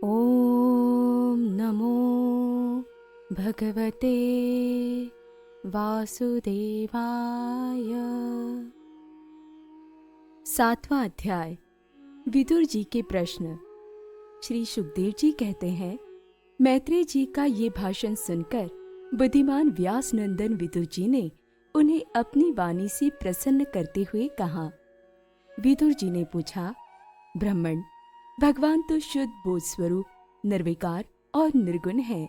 ॐ नमो भगवते वासुदेवाय। 7वां अध्याय। विदुर जी के प्रश्न। श्री सुखदेव जी कहते हैं, मैत्रेय जी का ये भाषण सुनकर बुद्धिमान व्यास नंदन विदुर जी ने उन्हें अपनी वाणी से प्रसन्न करते हुए कहा। विदुर जी ने पूछा, ब्राह्मण, भगवान तो शुद्ध बोध स्वरूप, निर्विकार और निर्गुण है।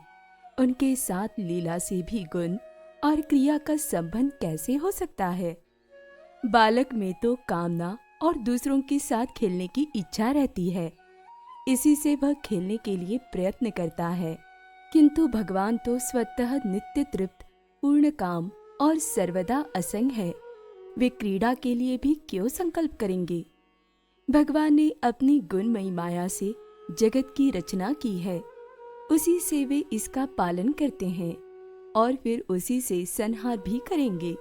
उनके साथ लीला से भी गुण और क्रिया का संबंध कैसे हो सकता है? बालक में तो कामना और दूसरों के साथ खेलने की इच्छा रहती है, इसी से वह खेलने के लिए प्रयत्न करता है। किंतु भगवान तो स्वतः नित्य तृप्त, पूर्ण काम और सर्वदा असंग है। वे क्रीड़ा के लिए भी क्यों संकल्प करेंगे? भगवान ने अपनी गुणमयी माया से जगत की रचना की है, उसी से वे इसका पालन करते हैं और फिर उसी से संहार भी करेंगे।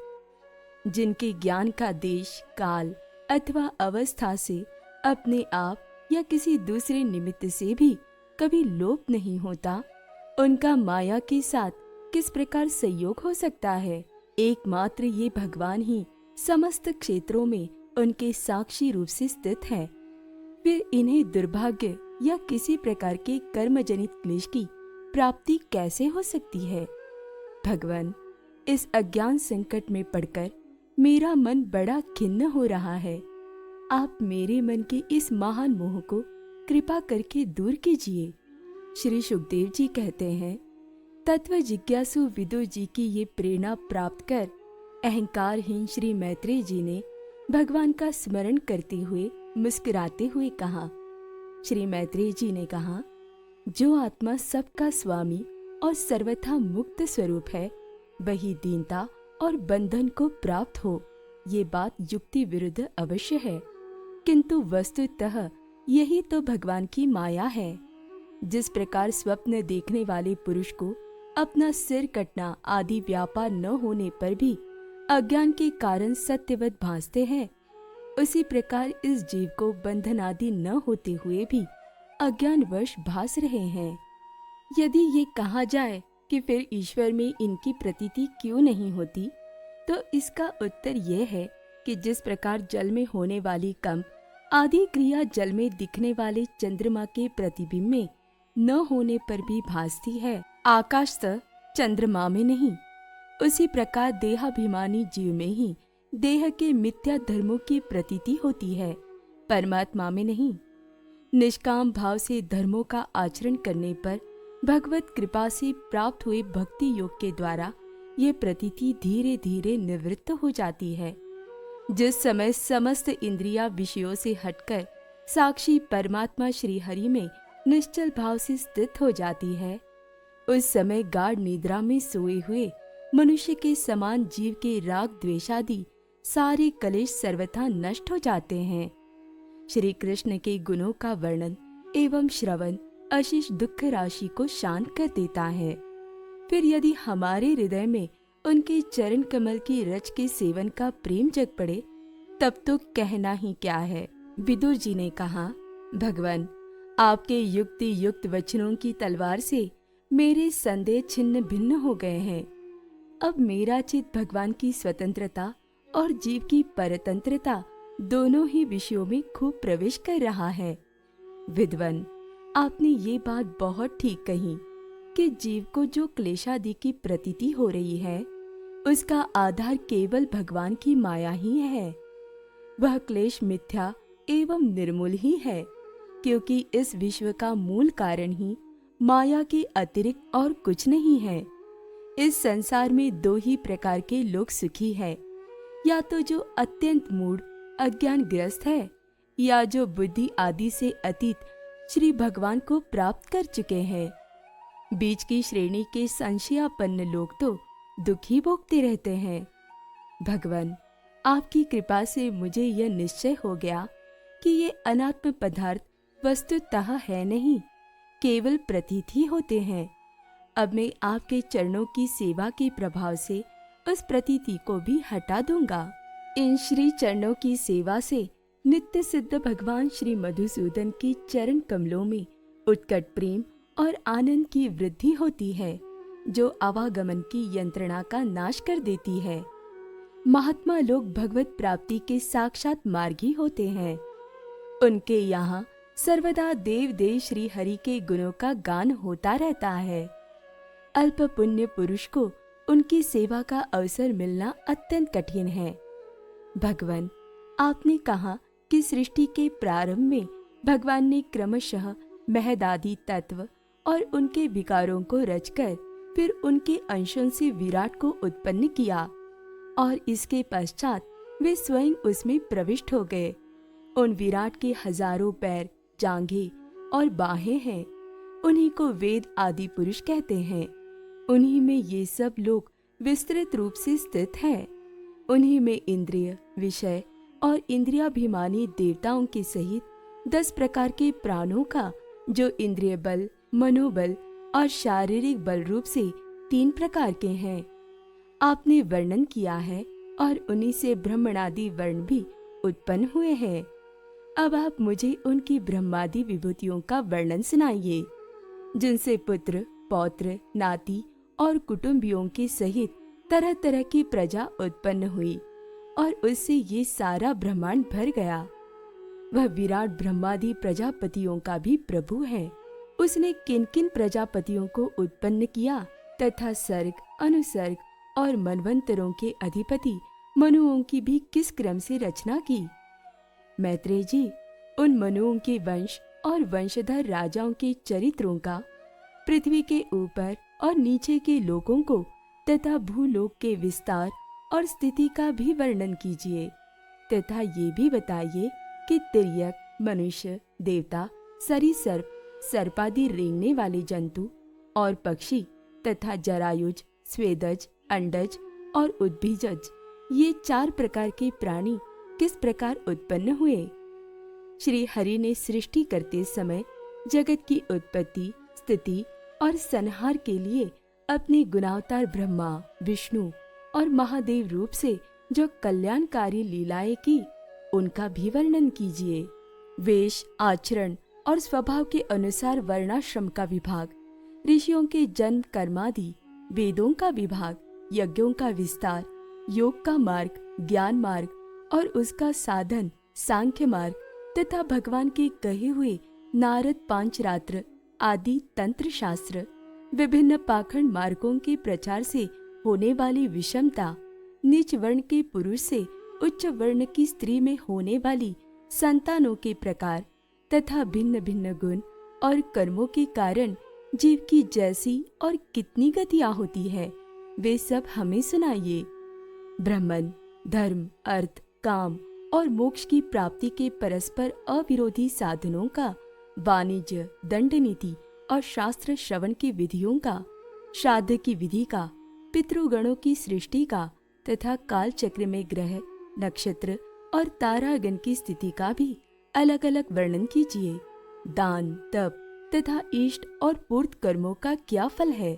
जिनके ज्ञान का देश, काल अथवा अवस्था से अपने आप या किसी दूसरे निमित्त से भी कभी लोप नहीं होता, उनका माया के साथ किस प्रकार संयोग हो सकता है? एकमात्र ये भगवान ही समस्त क्षेत्रों में उनके साक्षी रूप से स्थित है। फिर इन्हें दुर्भाग्य या किसी प्रकार के कर्मजनित क्लेश की प्राप्ति कैसे हो सकती है? भगवान, इस अज्ञान संकट में पड़कर मेरा मन बड़ा खिन्न हो रहा है। आप मेरे मन के इस महान मोह को कृपा करके दूर कीजिए। श्री सुखदेव जी कहते हैं, तत्व जिज्ञासु विदुर जी की ये प्रेरणा प्राप्त कर अहंकारहीन श्री मैत्रेय जी ने भगवान का स्मरण करते हुए मुस्कुराते हुए कहा। श्री मैत्रेय जी ने कहा, जो आत्मा सबका स्वामी और सर्वथा मुक्त स्वरूप है, वही दीनता और बंधन को प्राप्त हो। ये बात युक्ति विरुद्ध अवश्य है, किंतु वस्तुतः यही तो भगवान की माया है। जिस प्रकार स्वप्न देखने वाले पुरुष को अपना सिर कटना आदि व्यापार न होने पर भी अज्ञान के कारण सत्यवत भासते हैं, उसी प्रकार इस जीव को बंधन आदि न होते हुए भी अज्ञानवश भास रहे हैं। यदि ये कहा जाए कि फिर ईश्वर में इनकी प्रतीति क्यों नहीं होती, तो इसका उत्तर यह है कि जिस प्रकार जल में होने वाली कंप आदि क्रिया जल में दिखने वाले चंद्रमा के प्रतिबिंब में न होने पर भी भासती है, आकाश तक चंद्रमा में नहीं, उसी प्रकार देहाभिमानी जीव में ही देह के मिथ्या धर्मों की प्रतीति होती है, परमात्मा में नहीं। निष्काम भाव से धर्मों का आचरण करने पर भगवत कृपा से प्राप्त हुए भक्ति योग के द्वारा ये प्रतीति धीरे धीरे निवृत्त हो जाती है। जिस समय समस्त इंद्रियां विषयों से हटकर साक्षी परमात्मा श्री हरि में निश्चल भाव से स्थित हो जाती है, उस समय गाढ़ निद्रा में सोए हुए मनुष्य के समान जीव के राग द्वेषादि सारे कलेश सर्वथा नष्ट हो जाते हैं। श्री कृष्ण के गुणों का वर्णन एवं श्रवण अशेष दुख राशि को शांत कर देता है। फिर यदि हमारे हृदय में उनके चरण कमल की रज के सेवन का प्रेम जग पड़े, तब तो कहना ही क्या है। विदुर जी ने कहा, भगवान, आपके युक्ति युक्त वचनों की तलवार से मेरे संदेह छिन्न भिन्न हो गए हैं। अब मेरा चित्त भगवान की स्वतंत्रता और जीव की परतंत्रता दोनों ही विषयों में खूब प्रवेश कर रहा है। विद्वान, आपने ये बात बहुत ठीक कही कि जीव को जो क्लेशादि की प्रतीति हो रही है, उसका आधार केवल भगवान की माया ही है। वह क्लेश मिथ्या एवं निर्मूल ही है, क्योंकि इस विश्व का मूल कारण ही माया के अतिरिक्त और कुछ नहीं है। इस संसार में दो ही प्रकार के लोग सुखी है, या तो जो अत्यंत मूढ़ अज्ञान ग्रस्त है, या जो बुद्धि आदि से अतीत श्री भगवान को प्राप्त कर चुके हैं। बीच की श्रेणी के संशयापन्न लोग तो दुखी भोगते रहते हैं। भगवान, आपकी कृपा से मुझे यह निश्चय हो गया कि ये अनात्म पदार्थ वस्तुतः है नहीं, केवल प्रतीत ही होते हैं। अब मैं आपके चरणों की सेवा के प्रभाव से उस प्रतीति को भी हटा दूंगा। इन श्री चरणों की सेवा से नित्य सिद्ध भगवान श्री मधुसूदन के चरण कमलों में उत्कट प्रेम और आनंद की वृद्धि होती है जो आवागमन की यंत्रणा का नाश कर देती है। महात्मा लोग भगवत प्राप्ति के साक्षात मार्गी होते हैं। उनके यहाँ सर्वदा देव देव श्री हरि के गुणों का गान होता रहता है। अल्प पुण्य पुरुष को उनकी सेवा का अवसर मिलना अत्यंत कठिन है। भगवान, आपने कहा कि सृष्टि के प्रारंभ में भगवान ने क्रमशः महदादि तत्व और उनके विकारों को रचकर फिर उनके अंशों से विराट को उत्पन्न किया और इसके पश्चात वे स्वयं उसमें प्रविष्ट हो गए। उन विराट के हजारों पैर, जांघें और बाहें हैं। उन्हीं को वेद आदि पुरुष कहते हैं। उन्हीं में ये सब लोग विस्तृत रूप से स्थित हैं। उन्हीं में इंद्रिय, विषय और इंद्रियाभिमानी देवताओं के सहित 10 प्रकार के प्राणों का, जो इंद्रिय बल, मनोबल और शारीरिक बल रूप से 3 प्रकार के हैं, आपने वर्णन किया है और उन्हीं से ब्रह्मणादि वर्ण भी उत्पन्न हुए हैं। अब आप मुझे उनकी ब्रह्मादि विभूतियों का वर्णन सुनाइए, जिनसे पुत्र, पौत्र, नाती और कुटुंबियों के सहित तरह तरह की प्रजा उत्पन्न हुई और उससे ये सारा ब्रह्मांड भर गया। वह विराट ब्रह्मादि प्रजापतियों का भी प्रभु है। उसने किन किन प्रजापतियों को उत्पन्न किया तथा सर्ग, अनुसर्ग और मनवंतरों के अधिपति मनुओं की भी किस क्रम से रचना की। मैत्रेय जी, उन मनुओं के वंश और वंशधर राजाओं के चरित्रों का, पृथ्वी के ऊपर और नीचे के लोगों को तथा भूलोक के विस्तार और स्थिति का भी वर्णन कीजिए तथा ये भी बताइए कि तिर्यक, मनुष्य, देवता, सरीसर्प, सर्पादि रेंगने वाले जंतु और पक्षी तथा जरायुज, स्वेदज, अंडज और उद्भिजज, ये 4 प्रकार के प्राणी किस प्रकार उत्पन्न हुए। श्री हरि ने सृष्टि करते समय जगत की उत्पत्ति, स्थिति और संहार के लिए अपने गुणावतार ब्रह्मा, विष्णु और महादेव रूप से जो कल्याणकारी लीलाएं की, उनका भी वर्णन कीजिए। वेश, आचरण और स्वभाव के अनुसार वर्णाश्रम का विभाग, ऋषियों के जन्म कर्मादि, वेदों का विभाग, यज्ञों का विस्तार, योग का मार्ग, ज्ञान मार्ग और उसका साधन, सांख्य मार्ग तथा भगवान के कहे हुए नारद पांचरात्र आदि तंत्र शास्त्र, विभिन्न पाखंड मार्गों के प्रचार से होने वाली विषमता, नीच वर्ण के पुरुष से उच्च वर्ण की स्त्री में होने वाली संतानों के प्रकार तथा भिन्न भिन्न गुण और कर्मों के कारण जीव की जैसी और कितनी गतियां होती है, वे सब हमें सुनाइए। ब्रह्मन, धर्म, अर्थ, काम और मोक्ष की प्राप्ति के परस्पर अविरोधी साधनों का, वाणिज्य, दंड नीति और शास्त्र श्रवण की विधियों का, श्राद्ध की विधि का, पितृगणों की सृष्टि का तथा काल चक्र में ग्रह, नक्षत्र और तारागण की स्थिति का भी अलग अलग वर्णन कीजिए। दान, तप तथा इष्ट और पूर्त कर्मों का क्या फल है।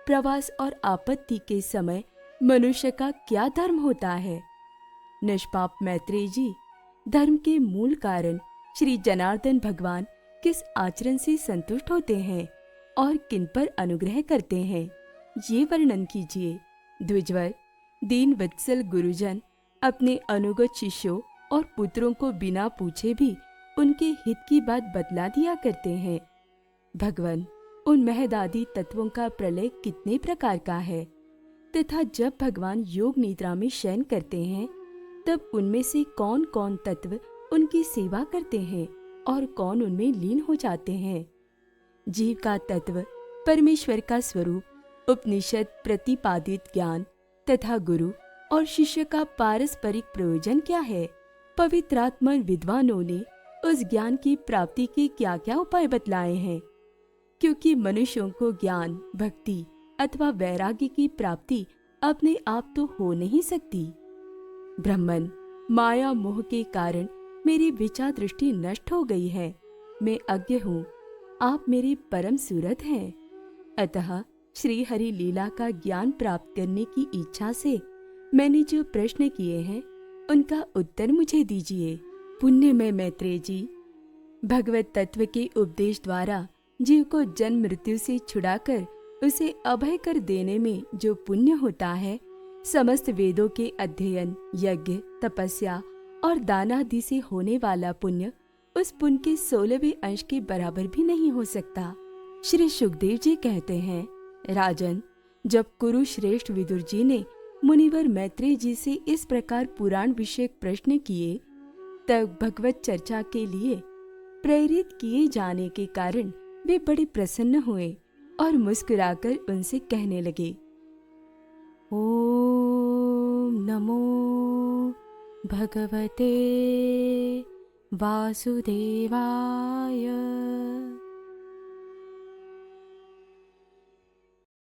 प्रवास और आपत्ति के समय मनुष्य का क्या धर्म होता है। निष्पाप मैत्रेय जी, धर्म के मूल कारण श्री जनार्दन भगवान किस आचरण से संतुष्ट होते हैं और किन पर अनुग्रह करते हैं, ये वर्णन कीजिए। द्विजवर, दीन वत्सल गुरुजन अपने अनुगत शिष्यों और पुत्रों को बिना पूछे भी उनके हित की बात बतला दिया करते हैं। भगवान, उन महदादि तत्वों का प्रलय कितने प्रकार का है तथा जब भगवान योग निद्रा में शयन करते हैं तब उनमें से कौन कौन तत्व उनकी सेवा करते हैं और कौन उनमें लीन हो जाते हैं। जीव का तत्व, परमेश्वर का स्वरूप, उपनिषद प्रतिपादित ज्ञान तथा गुरु और शिष्य का पारस्परिक प्रयोजन क्या है। पवित्रात्मन विद्वानों ने उस ज्ञान की प्राप्ति के क्या क्या उपाय बतलाए हैं, क्योंकि मनुष्यों को ज्ञान, भक्ति अथवा वैराग्य की प्राप्ति अपने आप तो हो नहीं सकती। ब्रह्मन, माया मोह के कारण मेरी विचार दृष्टि नष्ट हो गई है। मैं अज्ञ हूँ, आप मेरे परम सूरत हैं। अतः श्री हरि लीला का ज्ञान प्राप्त करने की इच्छा से मैंने जो प्रश्न किए हैं उनका उत्तर मुझे दीजिए। पुण्यमय मैत्रेय जी, भगवत तत्व के उपदेश द्वारा जीव को जन्म मृत्यु से छुड़ाकर उसे अभय कर देने में जो पुण्य होता है, समस्त वेदों के अध्ययन, यज्ञ, तपस्या और दान आदि से होने वाला पुण्य उस पुण्य के 16वें अंश के बराबर भी नहीं हो सकता। श्री सुखदेव जी कहते हैं, राजन, जब कुरुश्रेष्ठ विदुर जी ने मुनिवर मैत्रेय जी से इस प्रकार पुराण विषयक प्रश्न किए, तब भगवत चर्चा के लिए प्रेरित किए जाने के कारण वे बड़े प्रसन्न हुए और मुस्कुराकर उनसे कहने लगे, ओम नमो भगवते वासुदेवाय।